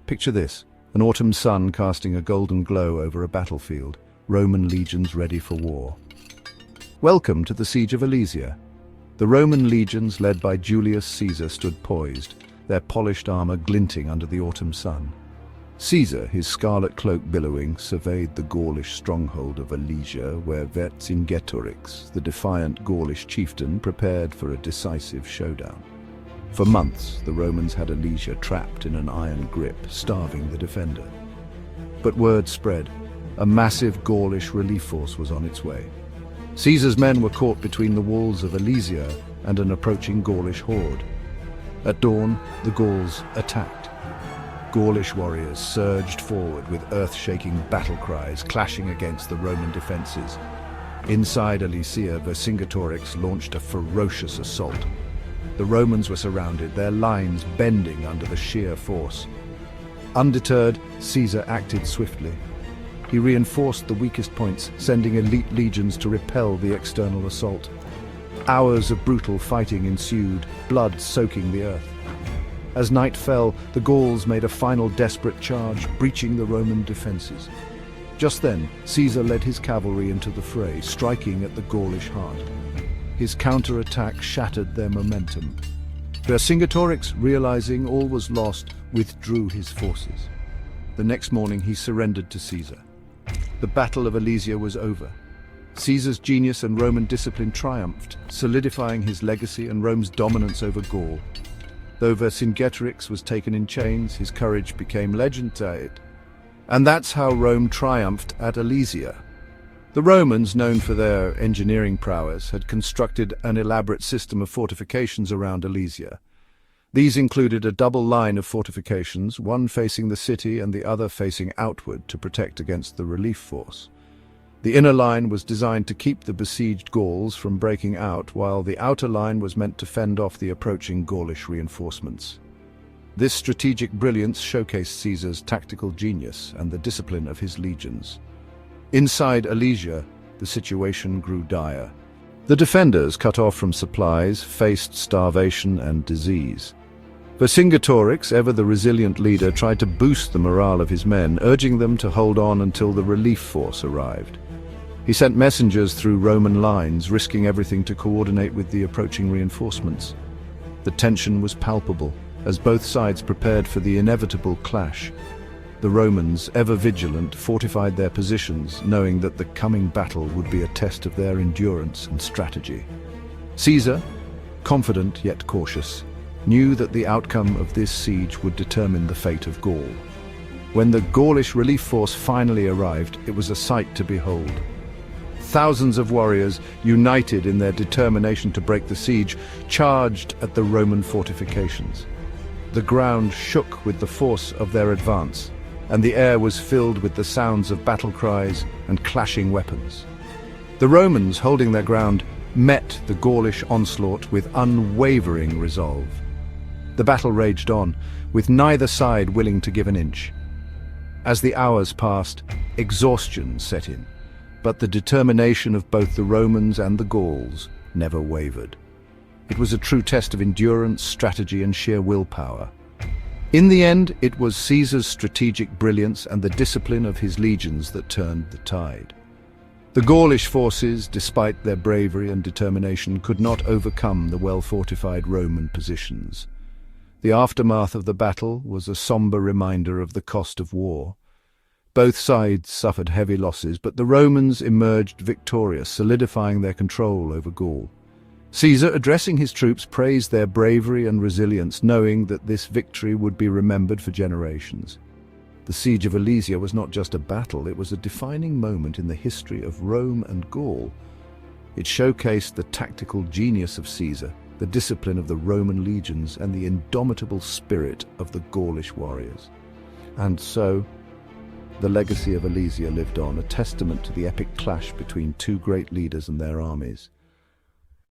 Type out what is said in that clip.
Picture this, an autumn sun casting a golden glow over a battlefield, Roman legions ready for war. Welcome to the Siege of Alesia. The Roman legions led by Julius Caesar stood poised, their polished armor glinting under the autumn sun. Caesar, his scarlet cloak billowing, surveyed the Gaulish stronghold of Alesia, where Vercingetorix, the defiant Gaulish chieftain, prepared for a decisive showdown. For months, the Romans had Alesia trapped in an iron grip, starving the defender. But word spread. A massive Gaulish relief force was on its way. Caesar's men were caught between the walls of Alesia and an approaching Gaulish horde. At dawn, the Gauls attacked. Gaulish warriors surged forward with earth-shaking battle cries clashing against the Roman defenses. Inside Alesia, Vercingetorix launched a ferocious assault. The Romans were surrounded, their lines bending under the sheer force. Undeterred, Caesar acted swiftly. He reinforced the weakest points, sending elite legions to repel the external assault. Hours of brutal fighting ensued, blood soaking the earth. As night fell, the Gauls made a final desperate charge, breaching the Roman defenses. Just then, Caesar led his cavalry into the fray, striking at the Gaulish heart. His counterattack shattered their momentum. Vercingetorix, realizing all was lost, withdrew his forces. The next morning, he surrendered to Caesar. The Battle of Alesia was over. Caesar's genius and Roman discipline triumphed, solidifying his legacy and Rome's dominance over Gaul. Though Vercingetorix was taken in chains, his courage became legendary. And that's how Rome triumphed at Alesia. The Romans, known for their engineering prowess, had constructed an elaborate system of fortifications around Alesia. These included a double line of fortifications, one facing the city and the other facing outward to protect against the relief force. The inner line was designed to keep the besieged Gauls from breaking out, while the outer line was meant to fend off the approaching Gaulish reinforcements. This strategic brilliance showcased Caesar's tactical genius and the discipline of his legions. Inside Alesia, the situation grew dire. The defenders, cut off from supplies, faced starvation and disease. Vercingetorix, ever the resilient leader, tried to boost the morale of his men, urging them to hold on until the relief force arrived. He sent messengers through Roman lines, risking everything to coordinate with the approaching reinforcements. The tension was palpable, as both sides prepared for the inevitable clash. The Romans, ever vigilant, fortified their positions, knowing that the coming battle would be a test of their endurance and strategy. Caesar, confident yet cautious, knew that the outcome of this siege would determine the fate of Gaul. When the Gaulish relief force finally arrived, it was a sight to behold. Thousands of warriors, united in their determination to break the siege, charged at the Roman fortifications. The ground shook with the force of their advance, and the air was filled with the sounds of battle cries and clashing weapons. The Romans, holding their ground, met the Gaulish onslaught with unwavering resolve. The battle raged on, with neither side willing to give an inch. As the hours passed, exhaustion set in, but the determination of both the Romans and the Gauls never wavered. It was a true test of endurance, strategy, and sheer willpower. In the end, it was Caesar's strategic brilliance and the discipline of his legions that turned the tide. The Gaulish forces, despite their bravery and determination, could not overcome the well-fortified Roman positions. The aftermath of the battle was a somber reminder of the cost of war. Both sides suffered heavy losses, but the Romans emerged victorious, solidifying their control over Gaul. Caesar, addressing his troops, praised their bravery and resilience, knowing that this victory would be remembered for generations. The Siege of Alesia was not just a battle, it was a defining moment in the history of Rome and Gaul. It showcased the tactical genius of Caesar, the discipline of the Roman legions, and the indomitable spirit of the Gaulish warriors. And so, the legacy of Alesia lived on, a testament to the epic clash between two great leaders and their armies.